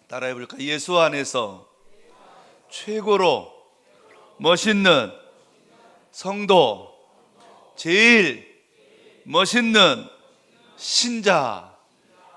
따라해 볼까? 예수 안에서 최고로 멋있는 성도, 제일 멋있는 신자.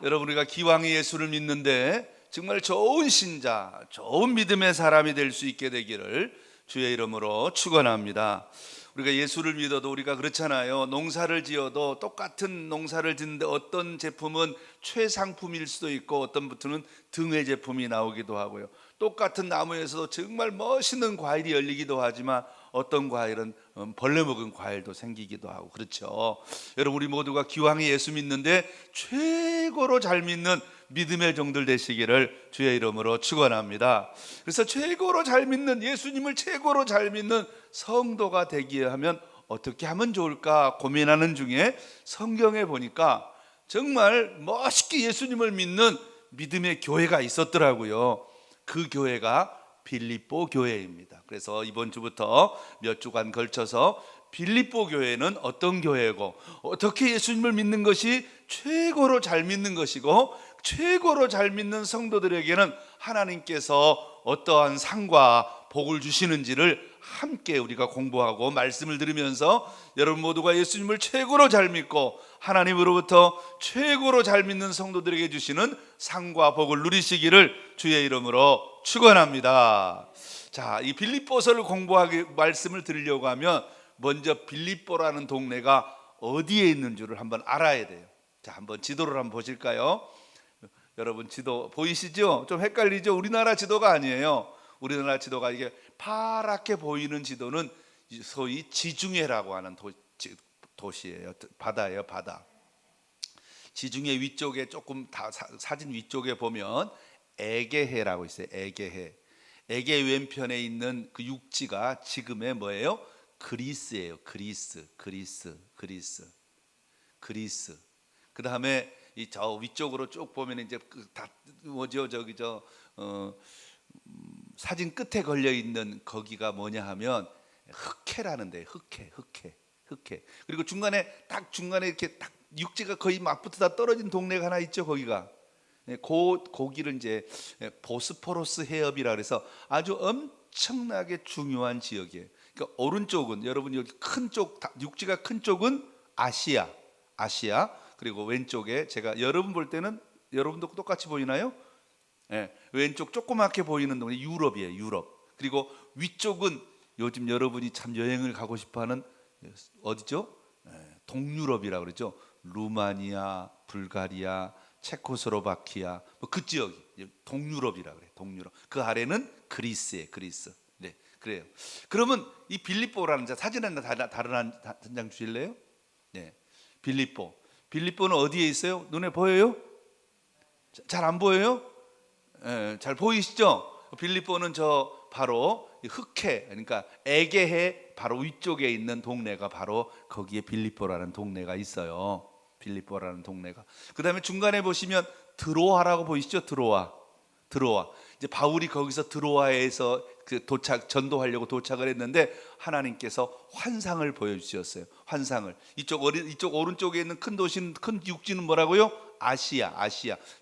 여러분, 우리가 기왕에 예수를 믿는데 정말 좋은 신자, 좋은 믿음의 사람이 될 수 있게 되기를 주의 이름으로 축원합니다. 우리가 예수를 믿어도 우리가 그렇잖아요. 농사를 지어도 똑같은 농사를 짓는데 어떤 제품은 최상품일 수도 있고 어떤 부분은 등의 제품이 나오기도 하고요. 똑같은 나무에서도 정말 멋있는 과일이 열리기도 하지만 어떤 과일은 벌레 먹은 과일도 생기기도 하고 그렇죠. 여러분, 우리 모두가 기왕에 예수 믿는데 최고로 잘 믿는 믿음의 종들 되시기를 주의 이름으로 축원합니다. 그래서 최고로 잘 믿는, 예수님을 최고로 잘 믿는 성도가 되기 위하면 어떻게 하면 좋을까 고민하는 중에 성경에 보니까 정말 멋있게 예수님을 믿는 믿음의 교회가 있었더라고요. 그 교회가 빌립보 교회입니다. 그래서 이번 주부터 몇 주간 걸쳐서 빌립보 교회는 어떤 교회고 어떻게 예수님을 믿는 것이 최고로 잘 믿는 것이고 최고로 잘 믿는 성도들에게는 하나님께서 어떠한 상과 복을 주시는지를 함께 우리가 공부하고 말씀을 들으면서 여러분 모두가 예수님을 최고로 잘 믿고 하나님으로부터 최고로 잘 믿는 성도들에게 주시는 상과 복을 누리시기를 주의 이름으로 축원합니다. 자, 이 빌립보서를 공부하기 말씀을 드리려고 하면 먼저 빌립보라는 동네가 어디에 있는 줄을 한번 알아야 돼요. 자, 한번 지도를 한번 보실까요? 여러분, 지도 보이시죠? 좀 헷갈리죠? 우리나라 지도가 아니에요. 우리나라 지도가 이게 파랗게 보이는 지도는 소위 지중해라고 하는 도시예요. 바다예요, 바다. 지중해 위쪽에 조금 사진 위쪽에 보면 에게해라고 있어요. 에게해. 에게 왼편에 있는 그 육지가 지금의 뭐예요? 그리스예요. 그리스. 그 다음에 이 저 위쪽으로 쭉 보면 이제 뭐죠? 저기 사진 끝에 걸려 있는 거기가 뭐냐 하면 흑해라는데 흑해. 그리고 중간에 이렇게 딱 육지가 거의 맞붙어 떨어진 동네가 하나 있죠. 거기가 거기를 이제 보스포러스 해협이라 그래서 아주 엄청나게 중요한 지역이에요. 그러니까 오른쪽은 여러분 여기 큰 쪽 육지가 큰 쪽은 아시아. 그리고 왼쪽에 제가 여러분 볼 때는 여러분도 똑같이 보이나요? 네, 왼쪽 조그맣게 보이는 동네 유럽이에요. 유럽. 그리고 위쪽은 요즘 여러분이 참 여행을 가고 싶어하는 어디죠? 네, 동유럽이라고 그러죠. 루마니아, 불가리아, 체코스로바키아 그 지역이 동유럽이라 그래. 동유럽. 그 아래는 그리스예요. 그리스. 네, 그래요. 그러면 이 빌립보라는 사진 하나 다른 한 장 주실래요? 네, 빌립보는 어디에 있어요? 눈에 보여요? 잘 안 보여요? 네, 잘 보이시죠? 빌립보는 저 바로 흑해, 그러니까 에게해 바로 위쪽에 있는 동네가 바로 거기에 빌립보라는 동네가 있어요. 빌립보라는 동네가. 그 다음에 중간에 보시면 드로아라고 보이시죠? 드로아. 이제 바울이 거기서 드로아에서 전도하려고 도착을 했는데 하나님께서 환상을 보여주셨어요. 환상을. 이쪽 오른쪽에 있는 큰 도시는, 큰 육지는 뭐라고요? 아시아.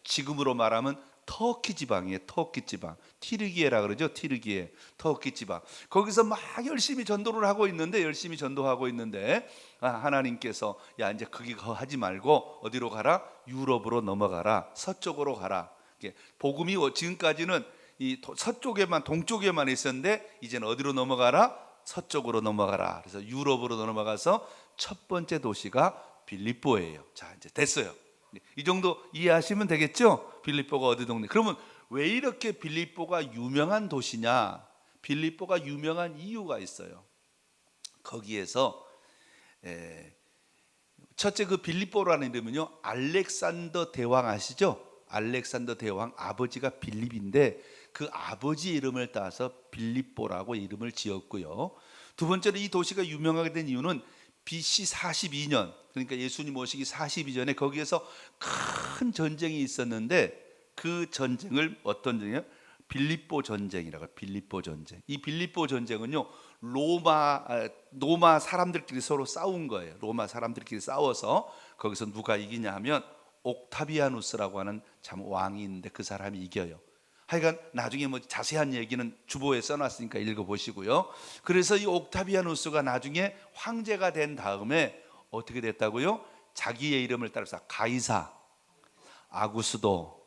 지금으로 말하면 터키 지방이에요. 터키 지방. 티르기에라 그러죠. 티르기에. 터키 지방. 거기서 막 열심히 전도를 하고 있는데 하나님께서 야, 이제 거기 하지 말고 어디로 가라? 유럽으로 넘어가라. 서쪽으로 가라. 복음이 지금까지는 이 서쪽에만, 동쪽에만 있었는데 이제는 어디로 넘어가라? 서쪽으로 넘어가라. 그래서 유럽으로 넘어가서 첫 번째 도시가 빌립보예요. 자, 이제 됐어요. 이 정도 이해하시면 되겠죠? 빌립보가 어디 동네. 그러면 왜 이렇게 빌립보가 유명한 도시냐? 빌립보가 유명한 이유가 있어요. 거기에서 첫째, 그 빌립보라는 이름은요, 알렉산더 대왕 아시죠? 알렉산더 대왕 아버지가 빌립인데 그 아버지 이름을 따서 빌립보라고 이름을 지었고요. 두 번째로 이 도시가 유명하게 된 이유는 BC 42년, 그러니까 예수님 오시기 42전에 거기에서 큰 전쟁이 있었는데 그 전쟁을 어떤 전쟁이요? 빌립보 전쟁이라고 해요. 빌립보 전쟁. 이 빌립보 전쟁은요, 로마 사람들끼리 서로 싸운 거예요. 로마 사람들끼리 싸워서 거기서 누가 이기냐 하면 옥타비아누스라고 하는 참 왕이 있는데 그 사람이 이겨요. 하여간 나중에 뭐 자세한 얘기는 주보에 써놨으니까 읽어보시고요. 그래서 이 옥타비아누스가 나중에 황제가 된 다음에 어떻게 됐다고요? 자기의 이름을 따라서 가이사, 아구스도.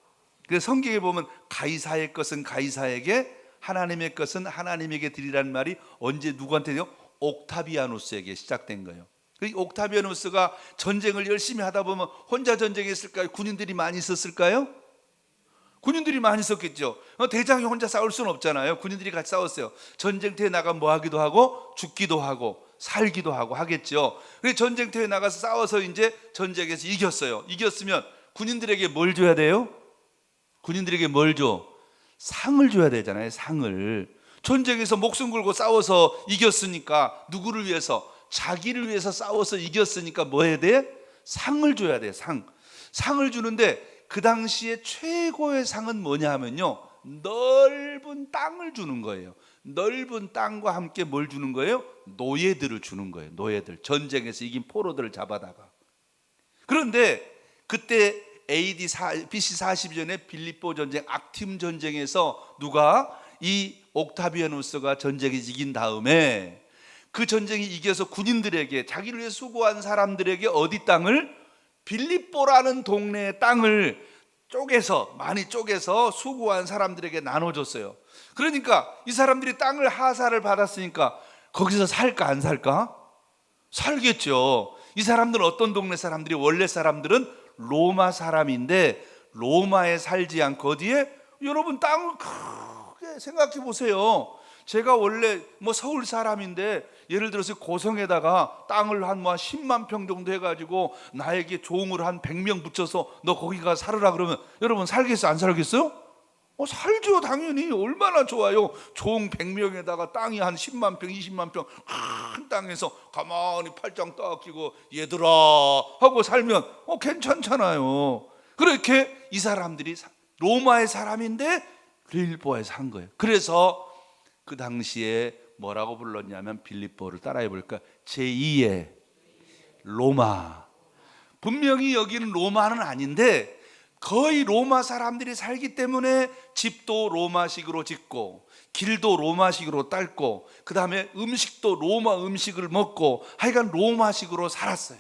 그래서 성경에 보면 가이사의 것은 가이사에게, 하나님의 것은 하나님에게 드리라는 말이 언제 누구한테요? 옥타비아누스에게 시작된 거예요. 이 옥타비아누스가 전쟁을 열심히 하다 보면 혼자 전쟁했을까요? 군인들이 많이 있었을까요? 군인들이 많이 있었겠죠. 대장이 혼자 싸울 수는 없잖아요. 군인들이 같이 싸웠어요. 전쟁터에 나가 뭐 하기도 하고 죽기도 하고 살기도 하고 하겠죠. 그래서 전쟁터에 나가서 싸워서 이제 전쟁에서 이겼어요. 이겼으면 군인들에게 뭘 줘야 돼요? 군인들에게 뭘 줘? 상을 줘야 되잖아요. 상을. 전쟁에서 목숨 걸고 싸워서 이겼으니까 누구를 위해서? 자기를 위해서 싸워서 이겼으니까 뭐 해야 돼? 상을 줘야 돼. 상을 주는데 그 당시에 최고의 상은 뭐냐 하면요, 넓은 땅을 주는 거예요. 넓은 땅과 함께 뭘 주는 거예요? 노예들을 주는 거예요. 노예들. 전쟁에서 이긴 포로들을 잡아다가. 그런데 그때 BC 40년에 빌립보 전쟁, 악팀 전쟁에서 누가? 이 옥타비아누스가 전쟁에서 이긴 다음에 그 전쟁이 이겨서 군인들에게, 자기를 위해 수고한 사람들에게 어디 땅을? 빌립보라는 동네의 땅을 많이 쪼개서 수고한 사람들에게 나눠줬어요. 그러니까 이 사람들이 땅을 하사를 받았으니까 거기서 살까 안 살까? 살겠죠. 이 사람들은 어떤 동네 사람들이? 원래 사람들은 로마 사람인데 로마에 살지 않고 어디에? 여러분 땅을 크게 생각해 보세요. 제가 원래 뭐 서울 사람인데 예를 들어서 고성에다가 땅을 한 10만 평 정도 해가지고 나에게 종을 한 100명 붙여서 너 거기 가 살으라 그러면 여러분 살겠어요? 안 살겠어요? 살죠. 당연히. 얼마나 좋아요. 종 100명에다가 땅이 한 10만 평 20만 평 큰 땅에서 가만히 팔짱 딱 끼고 얘들아 하고 살면 괜찮잖아요. 그렇게 이 사람들이 로마의 사람인데 빌립보에 산 거예요. 그래서 그 당시에 뭐라고 불렀냐면, 빌립보를 따라해 볼까? 제2의 로마. 분명히 여기는 로마는 아닌데 거의 로마 사람들이 살기 때문에 집도 로마식으로 짓고 길도 로마식으로 닦고 그 다음에 음식도 로마 음식을 먹고 하여간 로마식으로 살았어요.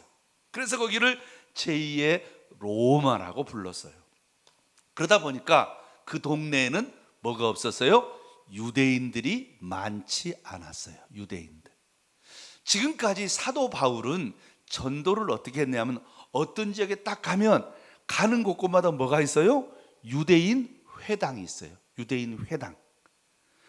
그래서 거기를 제2의 로마라고 불렀어요. 그러다 보니까 그 동네에는 뭐가 없었어요? 유대인들이 많지 않았어요. 유대인들. 지금까지 사도 바울은 전도를 어떻게 했냐면 어떤 지역에 딱 가면 가는 곳곳마다 뭐가 있어요? 유대인 회당이 있어요. 유대인 회당.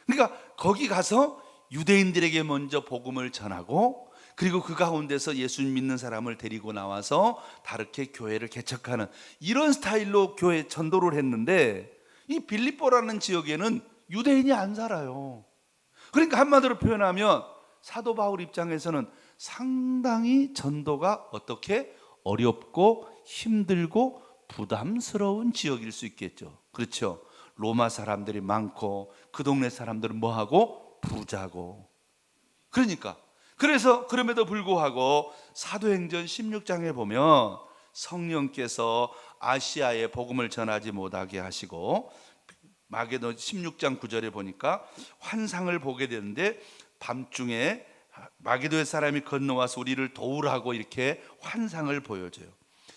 그러니까 거기 가서 유대인들에게 먼저 복음을 전하고 그리고 그 가운데서 예수 믿는 사람을 데리고 나와서 다르게 교회를 개척하는 이런 스타일로 교회 전도를 했는데 이 빌립보라는 지역에는 유대인이 안 살아요. 그러니까 한마디로 표현하면 사도 바울 입장에서는 상당히 전도가 어떻게 어렵고 힘들고 부담스러운 지역일 수 있겠죠. 그렇죠. 로마 사람들이 많고 그 동네 사람들은 뭐하고? 부자고. 그래서 그럼에도 불구하고 사도행전 16장에 보면 성령께서 아시아에 복음을 전하지 못하게 하시고 마게도 16장 9절에 보니까 환상을 보게 되는데 밤중에 마게도의 사람이 건너와서 우리를 도우라고 이렇게 환상을 보여줘요.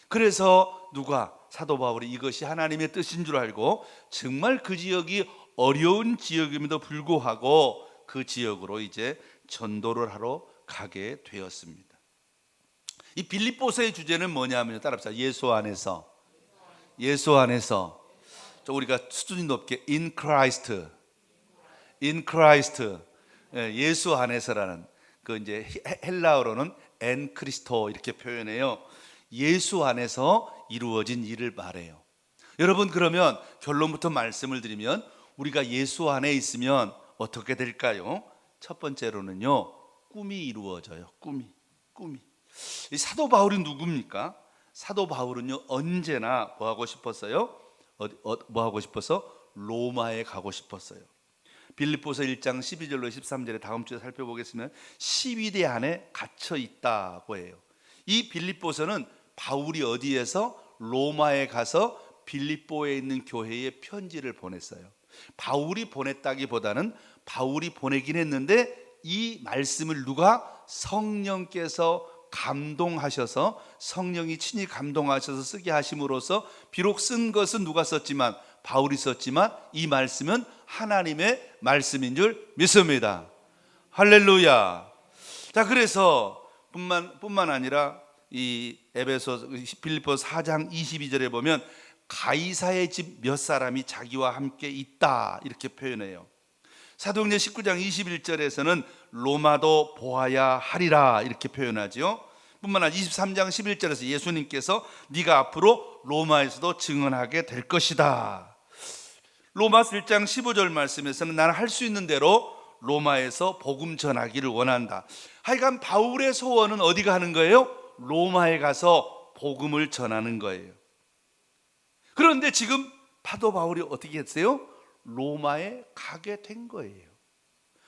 그래서 누가? 사도 바울이 이것이 하나님의 뜻인 줄 알고 정말 그 지역이 어려운 지역임에도 불구하고 그 지역으로 이제 전도를 하러 가게 되었습니다. 이 빌립보서의 주제는 뭐냐면 따라합시다. 예수 안에서. 예수 안에서. 우리가 수준이 높게 in Christ, 예수 안에서라는 그 이제 헬라어로는 en Christo 이렇게 표현해요. 예수 안에서 이루어진 일을 말해요. 여러분, 그러면 결론부터 말씀을 드리면 우리가 예수 안에 있으면 어떻게 될까요? 첫 번째로는요, 꿈이 이루어져요. 꿈이. 이 사도 바울이 누굽니까? 사도 바울은요 언제나 뭐 하고 싶었어요? 뭐 하고 싶어서? 로마에 가고 싶었어요. 빌립보서 1장 12절로 13절에 다음 주에 살펴보겠으면 12대 안에 갇혀 있다고 해요. 이 빌립보서는 바울이 어디에서? 로마에 가서 빌립보에 있는 교회에 편지를 보냈어요. 바울이 보냈다기보다는 바울이 보내긴 했는데 이 말씀을 누가? 성령께서 감동하셔서, 성령이 친히 감동하셔서 쓰게 하심으로써 비록 쓴 것은 누가 썼지만, 바울이 썼지만 이 말씀은 하나님의 말씀인 줄 믿습니다. 할렐루야. 자, 그래서 뿐만 아니라 이 에베소 빌립보서 4장 22절에 보면 가이사의 집 몇 사람이 자기와 함께 있다 이렇게 표현해요. 사도행전 19장 21절에서는 로마도 보아야 하리라 이렇게 표현하죠. 뿐만 아니라 23장 11절에서 예수님께서 네가 앞으로 로마에서도 증언하게 될 것이다. 로마서 1장 15절 말씀에서는 나는 할 수 있는 대로 로마에서 복음 전하기를 원한다. 하여간 바울의 소원은 어디 가는 거예요? 로마에 가서 복음을 전하는 거예요. 그런데 지금 사도 바울이 어떻게 했어요? 로마에 가게 된 거예요.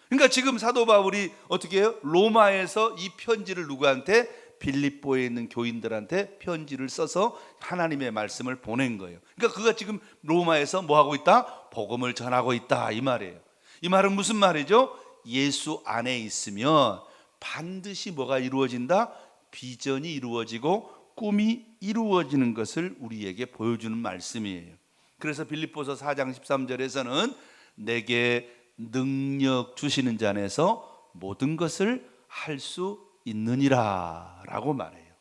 그러니까 지금 사도 바울이 어떻게 해요? 로마에서 이 편지를 누구한테? 빌립보에 있는 교인들한테 편지를 써서 하나님의 말씀을 보낸 거예요. 그러니까 그가 지금 로마에서 뭐 하고 있다? 복음을 전하고 있다 이 말이에요. 이 말은 무슨 말이죠? 예수 안에 있으면 반드시 뭐가 이루어진다? 비전이 이루어지고 꿈이 이루어지는 것을 우리에게 보여주는 말씀이에요. 그래서 빌립보서 4장 13절에서는 내게 능력 주시는 자 안에서 모든 것을 할 수 있느니라 라고 말해요.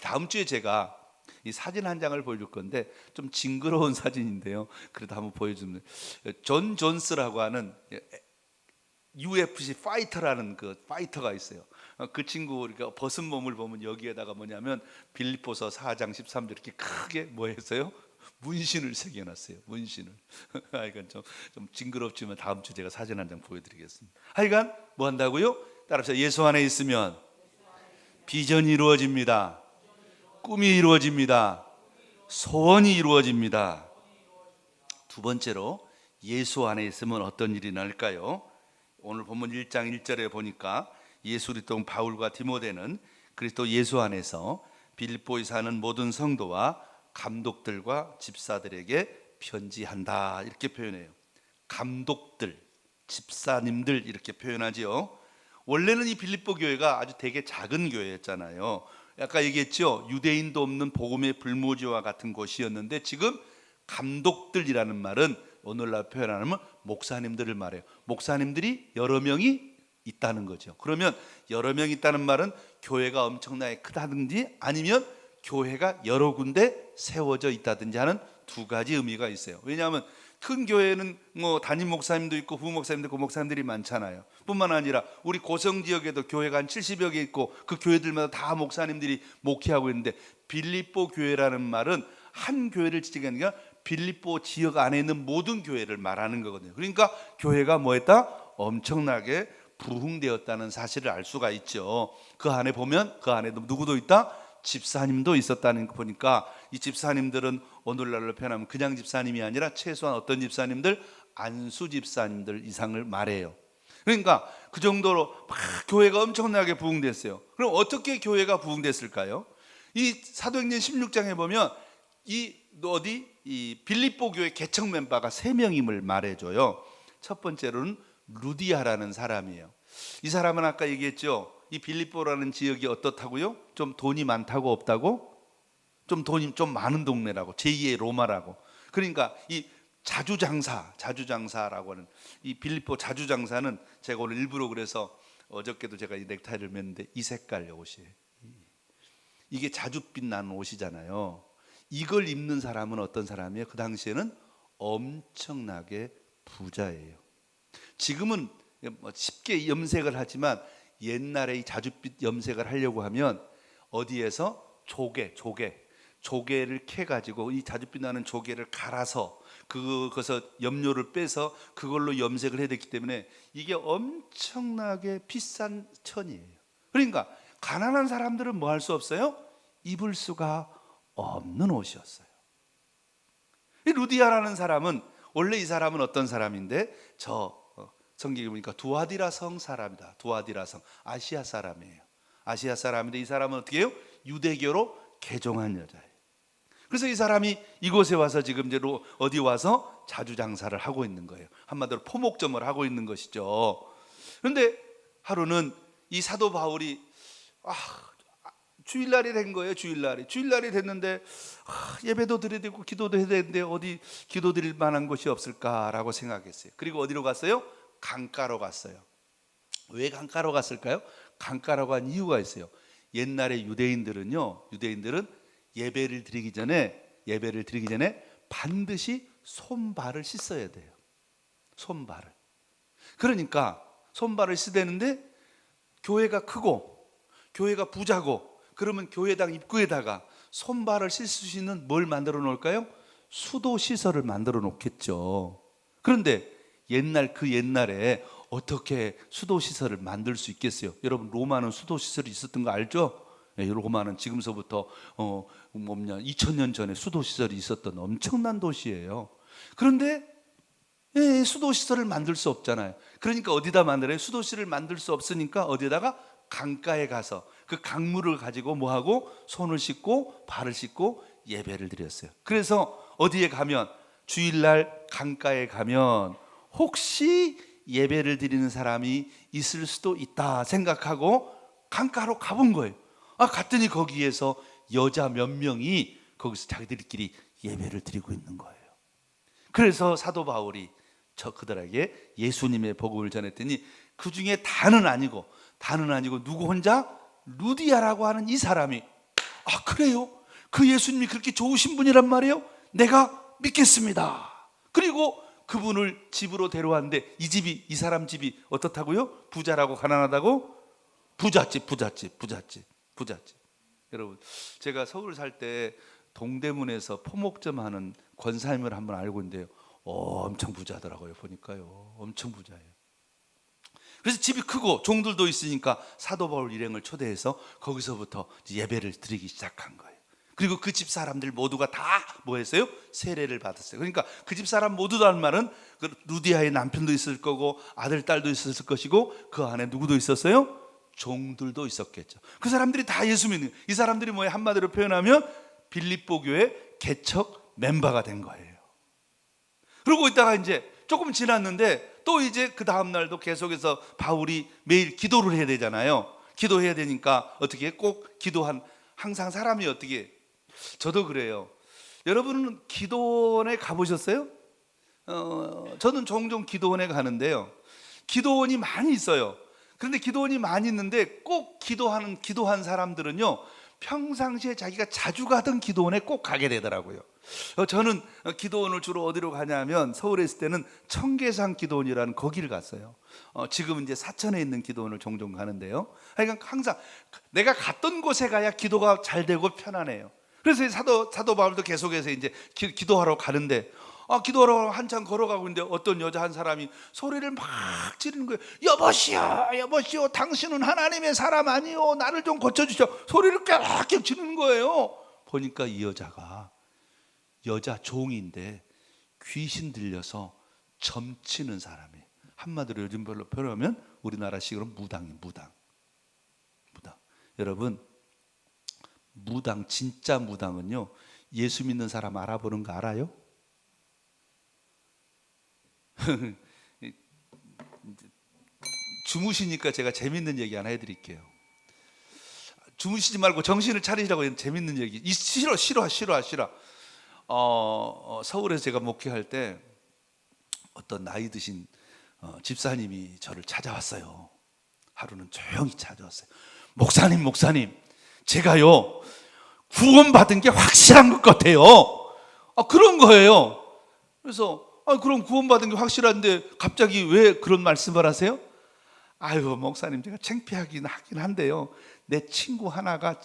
다음 주에 제가 이 사진 한 장을 보여줄 건데 좀 징그러운 사진인데요. 그래도 한번 보여주면, 존 존스라고 하는 UFC 파이터라는 그 파이터가 있어요. 그 친구 그러니까 벗은 몸을 보면 여기에다가 뭐냐면 빌립보서 4장 13절 이렇게 크게 뭐 했어요? 문신을 새겨놨어요. 문신을. 하여간 좀 징그럽지만 다음 주 제가 사진 한 장 보여드리겠습니다. 하여간 뭐 한다고요? 따라서 예수 안에 있으면 비전이 이루어집니다. 꿈이 이루어집니다. 소원이 이루어집니다. 두 번째로 예수 안에 있으면 어떤 일이 날까요? 오늘 본문 1장 1절에 보니까 예수 그리스도 바울과 디모데는 그리스도 예수 안에서 빌립보에 사는 모든 성도와 감독들과 집사들에게 편지한다 이렇게 표현해요. 감독들, 집사님들 이렇게 표현하지요. 원래는 이 빌립보 교회가 아주 되게 작은 교회였잖아요. 아까 얘기했죠. 유대인도 없는 복음의 불모지와 같은 곳이었는데 지금 감독들이라는 말은 오늘날 표현하면 목사님들을 말해요. 목사님들이 여러 명이 있다는 거죠. 그러면 여러 명 있다는 말은 교회가 엄청나게 크다든지 아니면 교회가 여러 군데 세워져 있다든지 하는 두 가지 의미가 있어요. 왜냐하면 큰 교회는 뭐 담임 목사님도 있고 부목사님도 있고 목사님들이 많잖아요. 뿐만 아니라 우리 고성 지역에도 교회가 한 70여 개 있고 그 교회들마다 다 목사님들이 목회하고 있는데 빌립보 교회라는 말은 한 교회를 지칭하는 게 아니라 빌립보 지역 안에 있는 모든 교회를 말하는 거거든요. 그러니까 교회가 뭐했다? 엄청나게 부흥되었다는 사실을 알 수가 있죠. 그 안에 보면 그 안에도 누구도 있다? 집사님도 있었다는 거 보니까 이 집사님들은 오늘날로 표현하면 그냥 집사님이 아니라 최소한 어떤 집사님들? 안수 집사님들 이상을 말해요. 그러니까 그 정도로 막 교회가 엄청나게 부흥됐어요. 그럼 어떻게 교회가 부흥됐을까요? 이 사도행전 16장에 보면 이 빌립보 교회 개척 멤버가 3명임을 말해줘요. 첫 번째로는 루디아라는 사람이에요. 이 사람은 아까 얘기했죠. 이 빌립보라는 지역이 어떻다고요? 좀 돈이 많다고 없다고? 좀 돈이 좀 많은 동네라고, 제2의 로마라고. 그러니까 이 자주장사라고 하는 이 빌립보 자주장사는 제가 오늘 일부러 그래서 어저께도 제가 이 넥타이를 맸는데 이 색깔 옷이에요. 이게 자주빛 나는 옷이잖아요. 이걸 입는 사람은 어떤 사람이에요? 그 당시에는 엄청나게 부자예요. 지금은 쉽게 염색을 하지만 옛날에 이 자주빛 염색을 하려고 하면 어디에서 조개를 캐가지고 이 자주빛 나는 조개를 갈아서 그것서 염료를 빼서 그걸로 염색을 해야 됐기 때문에 이게 엄청나게 비싼 천이에요. 그러니까 가난한 사람들은 뭐 할 수 없어요? 입을 수가 없는 옷이었어요. 이 루디아라는 사람은 원래 이 사람은 어떤 사람인데 성경에 보니까 두아디라 성 사람이다. 두아디라 성 아시아 사람이에요. 아시아 사람인데 이 사람은 어떻게 해요? 유대교로 개종한 여자예요. 그래서 이 사람이 이곳에 와서 지금 이제 어디 와서 자주 장사를 하고 있는 거예요. 한마디로 포목점을 하고 있는 것이죠. 그런데 하루는 이 사도 바울이 주일날이 된 거예요. 주일날이 됐는데 예배도 드려야 되고 기도도 해야 되는데 어디 기도 드릴 만한 곳이 없을까라고 생각했어요. 그리고 어디로 갔어요? 강가로 갔어요. 왜 강가로 갔을까요? 강가로 간 이유가 있어요. 옛날에 유대인들은 예배를 드리기 전에 반드시 손발을 씻어야 돼요. 손발을. 그러니까 손발을 씻대는데 교회가 크고 교회가 부자고 그러면 교회당 입구에다가 손발을 씻을 수 있는 뭘 만들어 놓을까요? 수도 시설을 만들어 놓겠죠. 그런데 옛날에 어떻게 수도 시설을 만들 수 있겠어요? 여러분, 로마는 수도 시설이 있었던 거 알죠? 로마는 지금서부터 2000년 전에 수도 시설이 있었던 엄청난 도시예요. 그런데 수도 시설을 만들 수 없잖아요. 그러니까 어디다 만들어요? 수도 시설을 만들 수 없으니까 어디다가 강가에 가서 그 강물을 가지고 뭐하고 손을 씻고 발을 씻고 예배를 드렸어요. 그래서 어디에 가면 주일날 강가에 가면 혹시 예배를 드리는 사람이 있을 수도 있다 생각하고 강가로 가본 거예요. 갔더니 거기에서 여자 몇 명이 거기서 자기들끼리 예배를 드리고 있는 거예요. 그래서 사도 바울이 그들에게 예수님의 복음을 전했더니 그 중에 다는 아니고 누구 혼자 루디아라고 하는 이 사람이 그래요? 그 예수님이 그렇게 좋으신 분이란 말이에요? 내가 믿겠습니다. 그리고 그분을 집으로 데려왔는데 이 사람 집이 어떻다고요? 부자라고 가난하다고? 부잣집. 여러분, 제가 서울 살 때 동대문에서 포목점 하는 권사님을 한번 알고 있는데요, 엄청 부자더라고요. 보니까요, 엄청 부자예요. 그래서 집이 크고 종들도 있으니까 사도 바울 일행을 초대해서 거기서부터 예배를 드리기 시작한 거예요. 그리고 그 집 사람들 모두가 다 뭐 했어요? 세례를 받았어요. 그러니까 그 집 사람 모두라는 말은 그 루디아의 남편도 있을 거고 아들, 딸도 있었을 것이고 그 안에 누구도 있었어요? 종들도 있었겠죠. 그 사람들이 다 예수 믿는, 이 사람들이 뭐예요? 한마디로 표현하면 빌립보 교회 개척 멤버가 된 거예요. 그러고 있다가 이제 조금 지났는데 또 이제 그 다음 날도 계속해서 바울이 매일 기도를 해야 되잖아요. 기도해야 되니까 어떻게 꼭 항상 사람이 어떻게, 저도 그래요. 여러분은 기도원에 가보셨어요? 저는 종종 기도원에 가는데요, 기도원이 많이 있어요. 그런데 기도원이 많이 있는데 꼭 기도한 사람들은요, 평상시에 자기가 자주 가던 기도원에 꼭 가게 되더라고요. 저는 기도원을 주로 어디로 가냐면 서울에 있을 때는 청계산 기도원이라는 거기를 갔어요. 지금은 이제 사천에 있는 기도원을 종종 가는데요, 그러니까 항상 내가 갔던 곳에 가야 기도가 잘 되고 편안해요. 그래서 사도 바울도 계속해서 이제 기도하러 가는데 기도하러 한참 걸어가고 있는데 어떤 여자 한 사람이 소리를 막 지르는 거예요. 여보시오, 당신은 하나님의 사람 아니요, 나를 좀 고쳐주시오. 소리를 깨끗 지르는 거예요. 보니까 이 여자가 여자 종인데 귀신 들려서 점치는 사람이에요. 한마디로 요즘 별로 표현하면 우리나라식으로 무당이에요. 무당. 여러분, 진짜 무당은요, 예수 믿는 사람 알아보는 거 알아요? 주무시니까 제가 재밌는 얘기 하나 해드릴게요. 주무시지 말고 정신을 차리라고 재밌는 얘기. 싫어. 서울에서 제가 목회할 때 어떤 나이 드신 집사님이 저를 찾아왔어요. 하루는 조용히 찾아왔어요. 목사님, 제가요 구원받은 게 확실한 것 같아요. 그런 거예요. 그래서 그럼 구원받은 게 확실한데 갑자기 왜 그런 말씀을 하세요? 목사님, 제가 창피하긴 하긴 한데요, 내 친구 하나가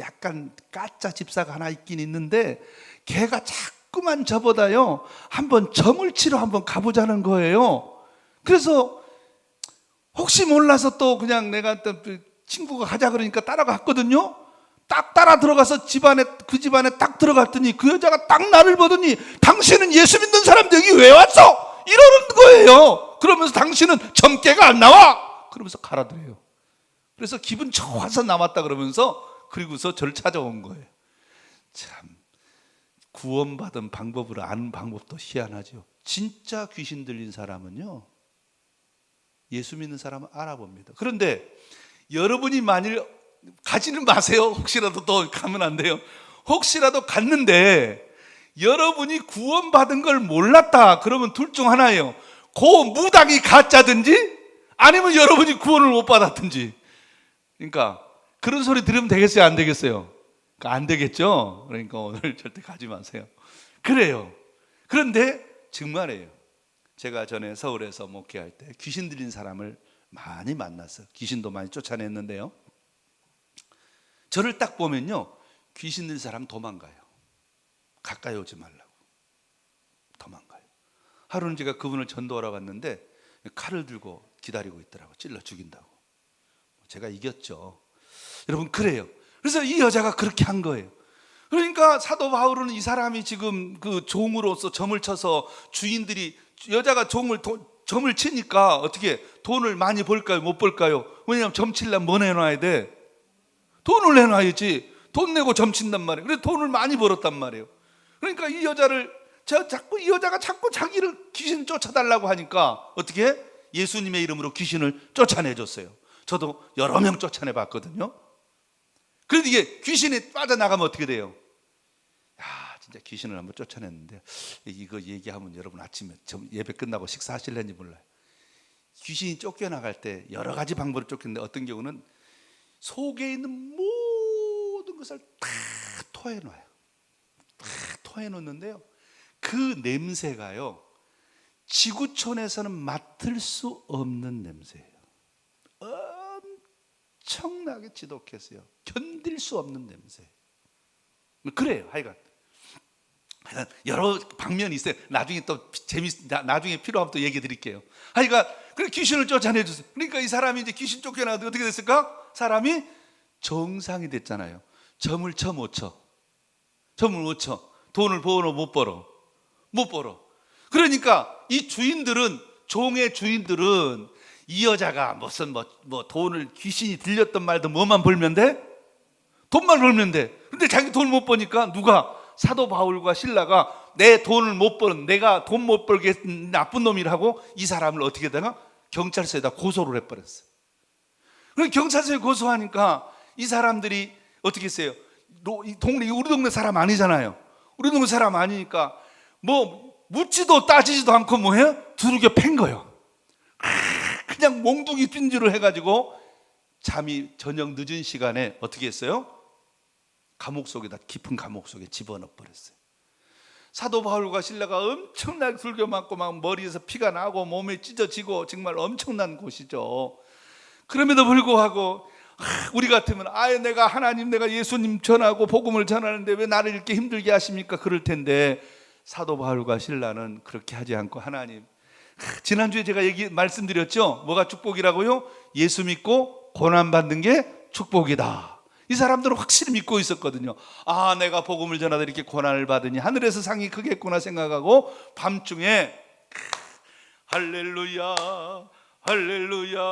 약간 가짜 집사가 하나 있긴 있는데 걔가 자꾸만 저보다요 한번 점을 치러 한번 가보자는 거예요. 그래서 혹시 몰라서 또 그냥 내가 또 친구가 가자 그러니까 따라갔거든요. 딱 따라 들어가서 그 집안에 딱 들어갔더니 그 여자가 딱 나를 보더니 당신은 예수 믿는 사람들 여기 왜 왔어? 이러는 거예요. 그러면서 당신은 점괘가 안 나와? 그러면서 갈아들여요. 그래서 기분 좋아서 남았다 그러면서 그리고서 저를 찾아온 거예요. 참, 구원받은 방법을 아는 방법도 희한하죠. 진짜 귀신 들린 사람은요, 예수 믿는 사람은 알아봅니다. 그런데 여러분이 만일 가지는 마세요. 혹시라도 또 가면 안 돼요. 혹시라도 갔는데 여러분이 구원받은 걸 몰랐다 그러면 둘 중 하나예요. 그 무당이 가짜든지 아니면 여러분이 구원을 못 받았든지. 그러니까 그런 소리 들으면 되겠어요, 안 되겠어요? 안 되겠죠. 그러니까 오늘 절대 가지 마세요. 그래요. 그런데 정말이에요. 제가 전에 서울에서 목회할 때 귀신 들린 사람을 많이 만났어요. 귀신도 많이 쫓아냈는데요, 저를 딱 보면요, 귀신 들린 사람 도망가요. 가까이 오지 말라고 도망가요. 하루는 제가 그분을 전도하러 갔는데 칼을 들고 기다리고 있더라고요. 찔러 죽인다고. 제가 이겼죠. 여러분, 그래요. 그래서 이 여자가 그렇게 한 거예요. 그러니까 사도 바울은 이 사람이 지금 그 종으로서 점을 쳐서 주인들이, 여자가 점을 치니까 어떻게 돈을 많이 벌까요? 못 벌까요? 왜냐하면 점 칠려면 뭐 내놔야 돼? 돈을 내놔야지. 돈 내고 점 친단 말이에요. 그래서 돈을 많이 벌었단 말이에요. 그러니까 이 여자를 이 여자가 자꾸 자기를 귀신 쫓아달라고 하니까 어떻게 해? 예수님의 이름으로 귀신을 쫓아내줬어요. 저도 여러 명 쫓아내 봤거든요. 그런데 이게 귀신이 빠져나가면 어떻게 돼요? 야, 진짜 귀신을 한번 쫓아냈는데 이거 얘기하면 여러분 아침에 예배 끝나고 식사하실는지 몰라요. 귀신이 쫓겨나갈 때 여러 가지 방법으로 쫓겼는데 어떤 경우는 속에 있는 모든 것을 다 토해놔요. 다 토해놓는데요, 그 냄새가요, 지구촌에서는 맡을 수 없는 냄새예요. 엄청나게 지독했어요. 견딜 수 없는 냄새. 그래요. 하여간 여러 방면이 있어요. 나중에 또 나중에 필요하면 또 얘기 드릴게요. 하여간 그래, 귀신을 쫓아내 주세요. 그러니까 이 사람이 이제 귀신 쫓겨나도 어떻게 됐을까? 사람이 정상이 됐잖아요. 점을 쳐 못 쳐. 점을 못 쳐. 돈을 벌어 못 벌어. 못 벌어. 그러니까 이 주인들은, 종의 주인들은 이 여자가 무슨 뭐 돈을, 귀신이 들렸던 말도 뭐만 벌면 돼? 돈만 벌면 돼. 근데 자기 돈 못 버니까 누가? 사도 바울과 신라가 내 돈을 못 버는, 내가 돈 못 벌게 나쁜 놈이라고 이 사람을 어떻게 되나? 경찰서에다 고소를 해버렸어요. 그럼 경찰서에 고소하니까 이 사람들이 어떻게 했어요? 우리 동네 사람 아니잖아요. 우리 동네 사람 아니니까 뭐 묻지도 따지지도 않고 뭐해요? 두들겨 팬 거예요. 그냥 몽둥이 핀지로 해가지고 잠이 저녁 늦은 시간에 어떻게 했어요? 감옥 속에다, 깊은 감옥 속에 집어넣어 버렸어요. 사도 바울과 신라가 엄청나게 들겨 맞고 막 머리에서 피가 나고 몸에 찢어지고 정말 엄청난 곳이죠. 그럼에도 불구하고 우리 같으면 내가 하나님, 내가 예수님 전하고 복음을 전하는데 왜 나를 이렇게 힘들게 하십니까? 그럴 텐데 사도 바울과 신라는 그렇게 하지 않고, 하나님, 지난주에 제가 말씀드렸죠? 뭐가 축복이라고요? 예수 믿고 고난받는 게 축복이다. 이 사람들은 확실히 믿고 있었거든요. 내가 복음을 전하다 이렇게 고난을 받으니 하늘에서 상이 크겠구나 생각하고 밤중에 할렐루야 할렐루야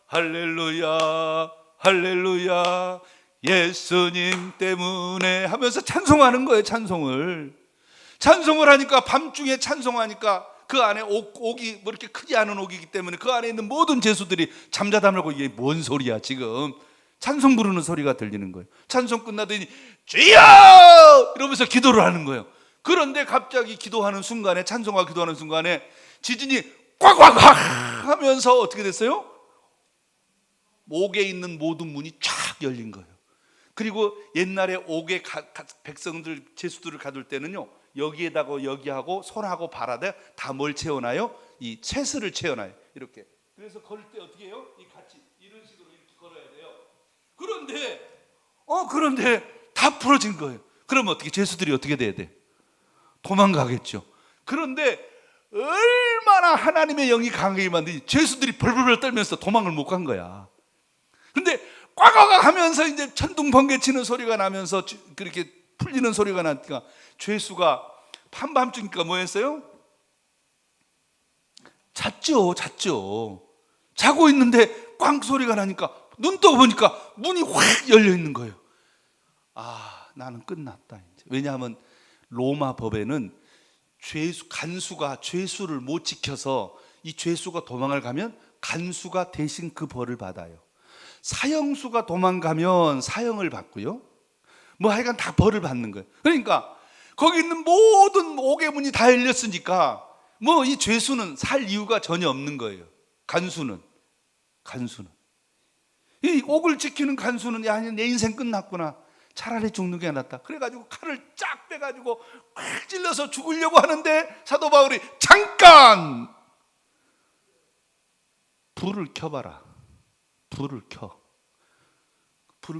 할렐루야 할렐루야 예수님 때문에 하면서 찬송하는 거예요. 찬송을 하니까, 밤중에 찬송하니까 그 안에 옥이 뭐 이렇게 크지 않은 옥이기 때문에 그 안에 있는 모든 죄수들이 잠자다 말고, 이게 뭔 소리야 지금, 찬송 부르는 소리가 들리는 거예요. 찬송 끝나더니 주여 이러면서 기도를 하는 거예요. 그런데 갑자기 기도하는 순간에, 찬송과 기도하는 순간에 지진이 꽉꽉 하면서 어떻게 됐어요? 옥에 있는 모든 문이 쫙 열린 거예요. 그리고 옛날에 옥에 백성들, 죄수들을 가둘 때는요, 여기에다가 여기하고 손하고 발하되 다 뭘 채워놔요? 이 채스를 채워놔요. 이렇게. 그래서 걸을 때 어떻게 해요? 같이 이런 식으로 이렇게 걸어야 돼요. 그런데 다 풀어진 거예요. 그러면 어떻게, 죄수들이 어떻게 돼야 돼? 도망가겠죠. 그런데 얼마나 하나님의 영이 강하게 만드니 죄수들이 벌벌벌 떨면서 도망을 못 간 거야. 근데 꽉꽉 하면서 이제 천둥 번개 치는 소리가 나면서 그렇게 풀리는 소리가 나니까 죄수가 한밤중이니까 뭐 했어요? 잤죠. 자고 있는데 꽝 소리가 나니까 눈 떠 보니까 문이 확 열려 있는 거예요. 나는 끝났다 이제. 왜냐하면 로마 법에는 간수가 죄수를 못 지켜서 이 죄수가 도망을 가면 간수가 대신 그 벌을 받아요. 사형수가 도망가면 사형을 받고요. 뭐 하여간 다 벌을 받는 거예요. 그러니까 거기 있는 모든 옥의 문이 다 열렸으니까 뭐 이 죄수는 살 이유가 전혀 없는 거예요. 간수는 이 옥을 지키는 간수는 야, 내 인생 끝났구나, 차라리 죽는 게 낫다. 그래가지고 칼을 쫙 빼가지고 꽉 찔러서 죽으려고 하는데 사도 바울이 잠깐 불을 켜봐라. 불을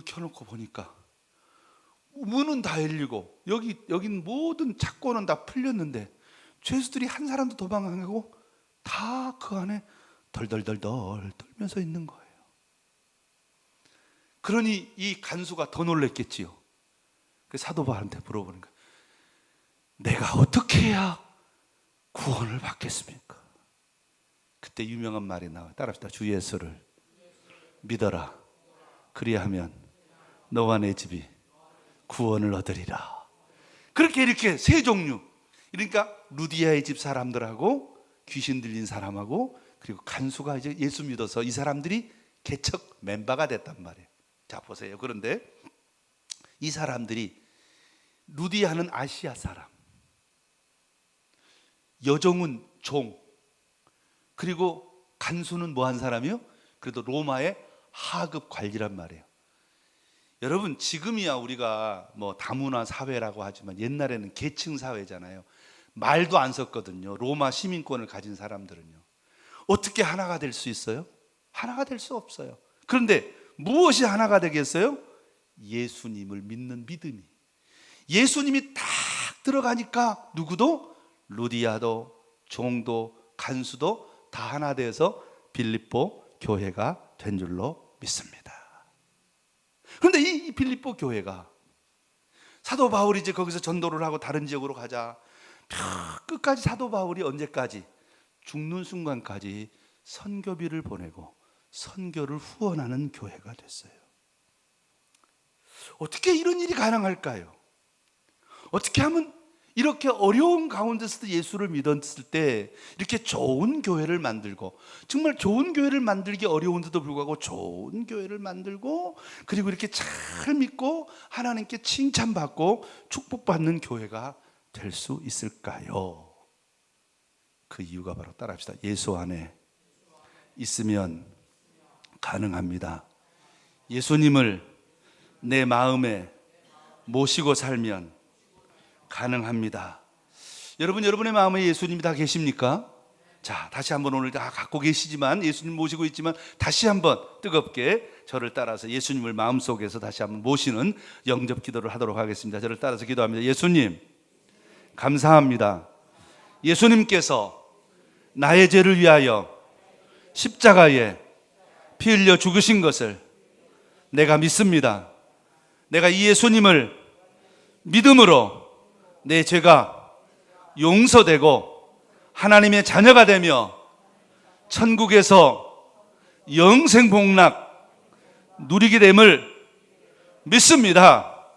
켜놓고 보니까 문은 다 열리고 여긴 모든 착고는 다 풀렸는데 죄수들이 한 사람도 도망 안 가고 다 그 안에 덜덜덜 떨면서 있는 거예요. 그러니 이 간수가 더 놀랬겠지요. 그 사도 바울한테 물어보는 거예요. 내가 어떻게 해야 구원을 받겠습니까? 그때 유명한 말이 나와요. 따라합시다. 주 예수를 믿어라. 그리하면 너와 내 집이 구원을 얻으리라. 그렇게 이렇게 세 종류, 그러니까 루디아의 집 사람들하고 귀신 들린 사람하고 그리고 간수가 이제 예수 믿어서 이 사람들이 개척 멤버가 됐단 말이에요. 자 보세요. 그런데 이 사람들이, 루디아는 아시아 사람, 여종은 종, 그리고 간수는 뭐 한 사람이요? 그래도 로마의 하급 관리란 말이에요. 여러분 지금이야 우리가 뭐 다문화 사회라고 하지만 옛날에는 계층 사회잖아요. 말도 안 섰거든요. 로마 시민권을 가진 사람들은요. 어떻게 하나가 될 수 있어요? 하나가 될 수 없어요. 그런데 무엇이 하나가 되겠어요? 예수님을 믿는 믿음이. 예수님이 딱 들어가니까 누구도, 루디아도 종도 간수도 다 하나 되어서 빌립보 교회가 된 줄로 믿습니다. 그런데 이 빌립보 교회가 사도 바울이 이제 거기서 전도를 하고 다른 지역으로 가자, 끝까지 사도 바울이 언제까지? 죽는 순간까지 선교비를 보내고 선교를 후원하는 교회가 됐어요. 어떻게 이런 일이 가능할까요? 어떻게 하면 이렇게 어려운 가운데서도 예수를 믿었을 때 이렇게 좋은 교회를 만들고, 정말 좋은 교회를 만들기 어려운데도 불구하고 좋은 교회를 만들고, 그리고 이렇게 잘 믿고 하나님께 칭찬받고 축복받는 교회가 될 수 있을까요? 그 이유가 바로, 따라합시다. 예수 안에 있으면 가능합니다. 예수님을 내 마음에 모시고 살면 가능합니다. 여러분, 여러분의 마음에 예수님이 다 계십니까? 자, 다시 한번 오늘 다 갖고 계시지만, 예수님 모시고 있지만 다시 한번 뜨겁게 저를 따라서 예수님을 마음속에서 다시 한번 모시는 영접 기도를 하도록 하겠습니다. 저를 따라서 기도합니다. 예수님 감사합니다. 예수님께서 나의 죄를 위하여 십자가에 피 흘려 죽으신 것을 내가 믿습니다. 내가 이 예수님을 믿음으로 내 죄가 용서되고 하나님의 자녀가 되며 천국에서 영생 복락 누리게 됨을 믿습니다.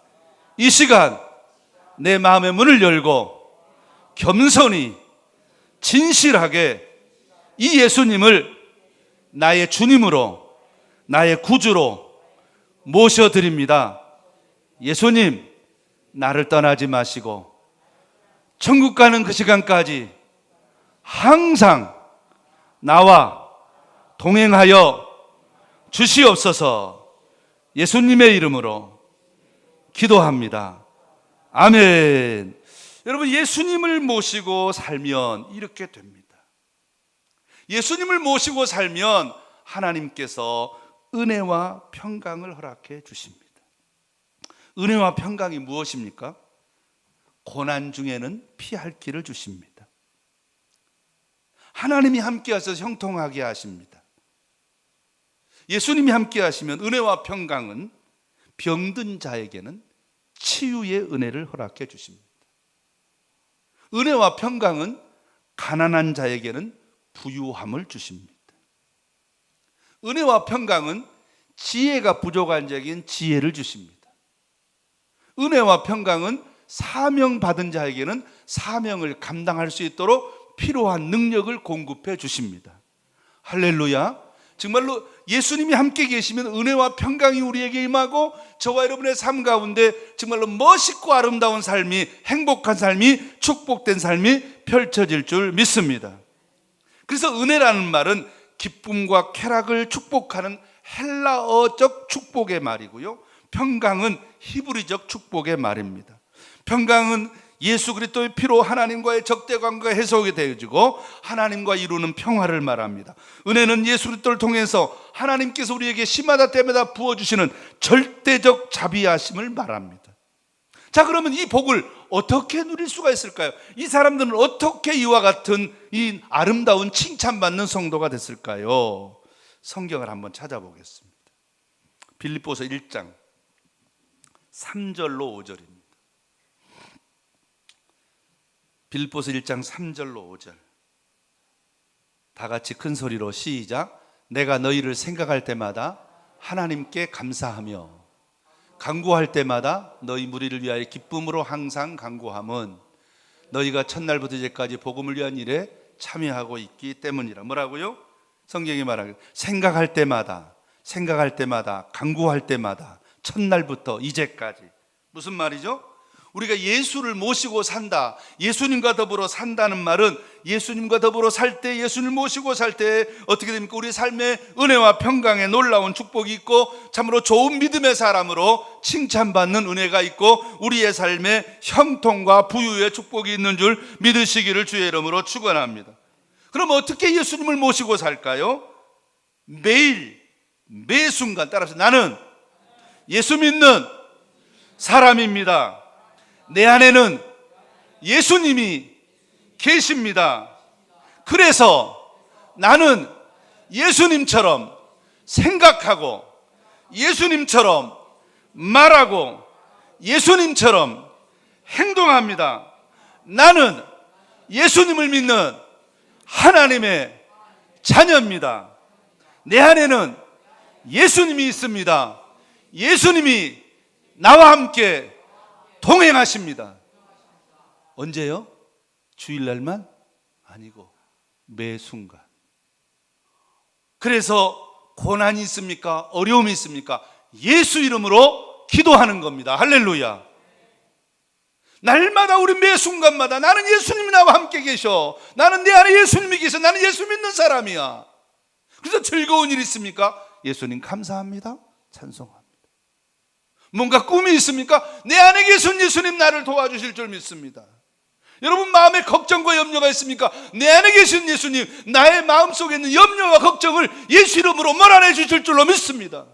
이 시간 내 마음의 문을 열고 겸손히 진실하게 이 예수님을 나의 주님으로, 나의 구주로 모셔드립니다. 예수님, 나를 떠나지 마시고 천국 가는 그 시간까지 항상 나와 동행하여 주시옵소서. 예수님의 이름으로 기도합니다. 아멘. 여러분, 예수님을 모시고 살면 이렇게 됩니다. 예수님을 모시고 살면 하나님께서 은혜와 평강을 허락해 주십니다. 은혜와 평강이 무엇입니까? 고난 중에는 피할 길을 주십니다. 하나님이 함께 하셔서 형통하게 하십니다. 예수님이 함께 하시면 은혜와 평강은 병든 자에게는 치유의 은혜를 허락해 주십니다. 은혜와 평강은 가난한 자에게는 부유함을 주십니다. 은혜와 평강은 지혜가 부족한 자에게는 지혜를 주십니다. 은혜와 평강은 사명 받은 자에게는 사명을 감당할 수 있도록 필요한 능력을 공급해 주십니다. 할렐루야. 정말로 예수님이 함께 계시면 은혜와 평강이 우리에게 임하고 저와 여러분의 삶 가운데 정말로 멋있고 아름다운 삶이, 행복한 삶이, 축복된 삶이 펼쳐질 줄 믿습니다. 그래서 은혜라는 말은 기쁨과 쾌락을 축복하는 헬라어적 축복의 말이고요, 평강은 히브리적 축복의 말입니다. 평강은 예수 그리스도의 피로 하나님과의 적대관계가 해소하게 되어지고 하나님과 이루는 평화를 말합니다. 은혜는 예수 그리스도를 통해서 하나님께서 우리에게 시마다 때마다 부어주시는 절대적 자비하심을 말합니다. 자, 그러면 이 복을 어떻게 누릴 수가 있을까요? 이 사람들은 어떻게 이와 같은 이 아름다운 칭찬받는 성도가 됐을까요? 성경을 한번 찾아보겠습니다. 빌립보서 1장 3절로 5절입니다. 빌립보서 1장 3절로 5절, 다 같이 큰 소리로 시작. 내가 너희를 생각할 때마다 하나님께 감사하며 간구할 때마다 너희 무리를 위하여 기쁨으로 항상 간구함은 너희가 첫날부터 이제까지 복음을 위한 일에 참여하고 있기 때문이라. 뭐라고요? 성경이 말하길 생각할 때마다 간구할 때마다 첫날부터 이제까지. 무슨 말이죠? 우리가 예수를 모시고 산다, 예수님과 더불어 산다는 말은 예수님과 더불어 살 때, 예수님을 모시고 살 때 어떻게 됩니까? 우리 삶에 은혜와 평강의 놀라운 축복이 있고 참으로 좋은 믿음의 사람으로 칭찬받는 은혜가 있고 우리의 삶에 형통과 부유의 축복이 있는 줄 믿으시기를 주의 이름으로 축원합니다. 그럼 어떻게 예수님을 모시고 살까요? 매일, 매 순간, 따라서 나는 예수 믿는 사람입니다. 내 안에는 예수님이 계십니다. 그래서 나는 예수님처럼 생각하고 예수님처럼 말하고 예수님처럼 행동합니다. 나는 예수님을 믿는 하나님의 자녀입니다. 내 안에는 예수님이 있습니다. 예수님이 나와 함께 동행하십니다. 언제요? 주일날만 아니고 매 순간. 그래서 고난이 있습니까? 어려움이 있습니까? 예수 이름으로 기도하는 겁니다. 할렐루야. 날마다 우리 매 순간마다 나는 예수님이 나와 함께 계셔, 나는 내 안에 예수님이 계셔, 나는 예수 믿는 사람이야. 그래서 즐거운 일 있습니까? 예수님 감사합니다, 찬송합니다. 뭔가 꿈이 있습니까? 내 안에 계신 예수님 나를 도와주실 줄 믿습니다. 여러분 마음에 걱정과 염려가 있습니까? 내 안에 계신 예수님 나의 마음속에 있는 염려와 걱정을 예수 이름으로 몰아내 주실 줄로 믿습니다.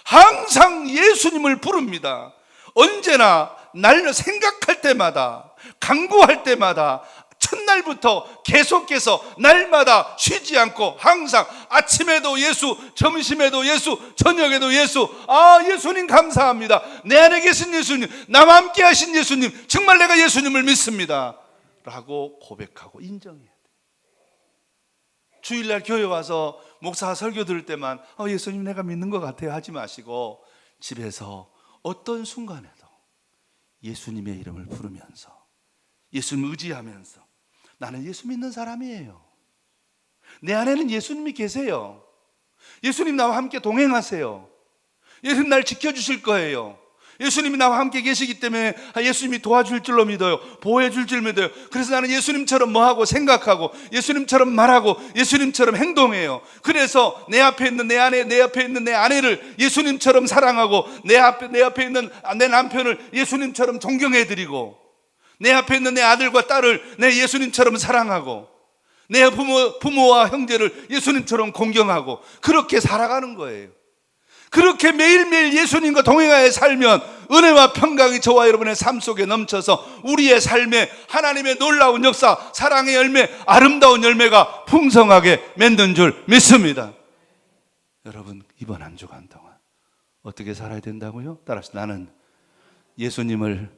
항상 예수님을 부릅니다. 언제나 날 생각할 때마다, 간구할 때마다, 첫날부터 계속해서 날마다 쉬지 않고 항상 아침에도 예수, 점심에도 예수, 저녁에도 예수. 아, 예수님 감사합니다. 내 안에 계신 예수님, 나와 함께 하신 예수님, 정말 내가 예수님을 믿습니다 라고 고백하고 인정해야 돼. 주일날 교회 와서 목사 설교 들을 때만 예수님 내가 믿는 것 같아요 하지 마시고 집에서 어떤 순간에도 예수님의 이름을 부르면서 예수님 의지하면서 나는 예수 믿는 사람이에요. 내 안에는 예수님이 계세요. 예수님 나와 함께 동행하세요. 예수님 날 지켜주실 거예요. 예수님이 나와 함께 계시기 때문에 예수님이 도와줄 줄로 믿어요. 보호해 줄 줄 믿어요. 그래서 나는 예수님처럼 뭐하고 생각하고 예수님처럼 말하고 예수님처럼 행동해요. 그래서 내 앞에 있는 내 앞에 있는 내 아내를 예수님처럼 사랑하고 내 앞에 있는 내 남편을 예수님처럼 존경해드리고 내 앞에 있는 내 아들과 딸을 내 예수님처럼 사랑하고 내 부모와 형제를 예수님처럼 공경하고 그렇게 살아가는 거예요. 그렇게 매일매일 예수님과 동행하여 살면 은혜와 평강이 저와 여러분의 삶 속에 넘쳐서 우리의 삶에 하나님의 놀라운 역사, 사랑의 열매, 아름다운 열매가 풍성하게 맺는 줄 믿습니다. 여러분 이번 한 주간 동안 어떻게 살아야 된다고요? 따라서 나는 예수님을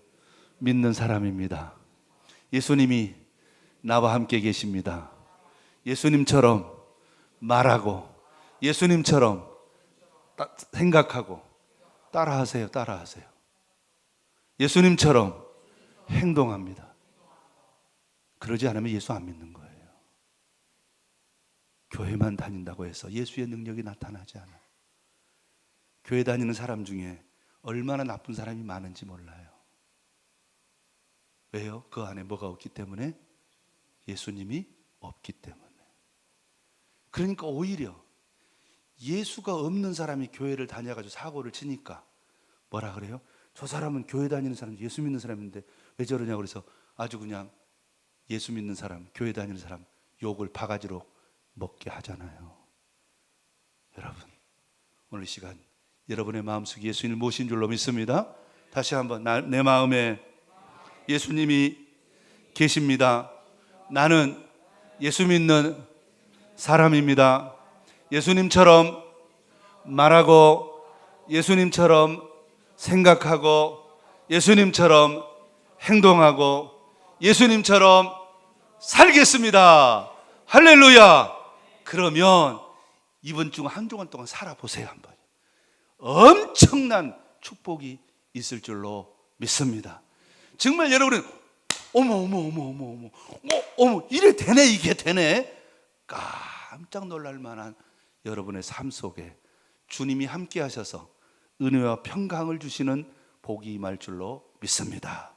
믿는 사람입니다. 예수님이 나와 함께 계십니다. 예수님처럼 말하고 예수님처럼 생각하고 따라하세요. 예수님처럼 행동합니다. 그러지 않으면 예수 안 믿는 거예요. 교회만 다닌다고 해서 예수의 능력이 나타나지 않아요. 교회 다니는 사람 중에 얼마나 나쁜 사람이 많은지 몰라요. 왜요? 그 안에 뭐가 없기 때문에? 예수님이 없기 때문에. 그러니까 오히려 예수가 없는 사람이 교회를 다녀가지고 사고를 치니까 뭐라 그래요? 저 사람은 교회 다니는 사람, 예수 믿는 사람인데 왜 저러냐고 그래서 아주 그냥 예수 믿는 사람, 교회 다니는 사람 욕을 바가지로 먹게 하잖아요. 여러분, 오늘 이 시간 여러분의 마음속에 예수님을 모신 줄로 믿습니다. 다시 한번 내 마음에 예수님이 계십니다. 나는 예수 믿는 사람입니다. 예수님처럼 말하고 예수님처럼 생각하고 예수님처럼 행동하고 예수님처럼 살겠습니다. 할렐루야. 그러면 이번 주 한 주간 동안 살아보세요. 한번 엄청난 축복이 있을 줄로 믿습니다. 정말 여러분은 어머 이래 되네, 이게 되네, 깜짝 놀랄 만한 여러분의 삶 속에 주님이 함께 하셔서 은혜와 평강을 주시는 복이 임할 줄로 믿습니다.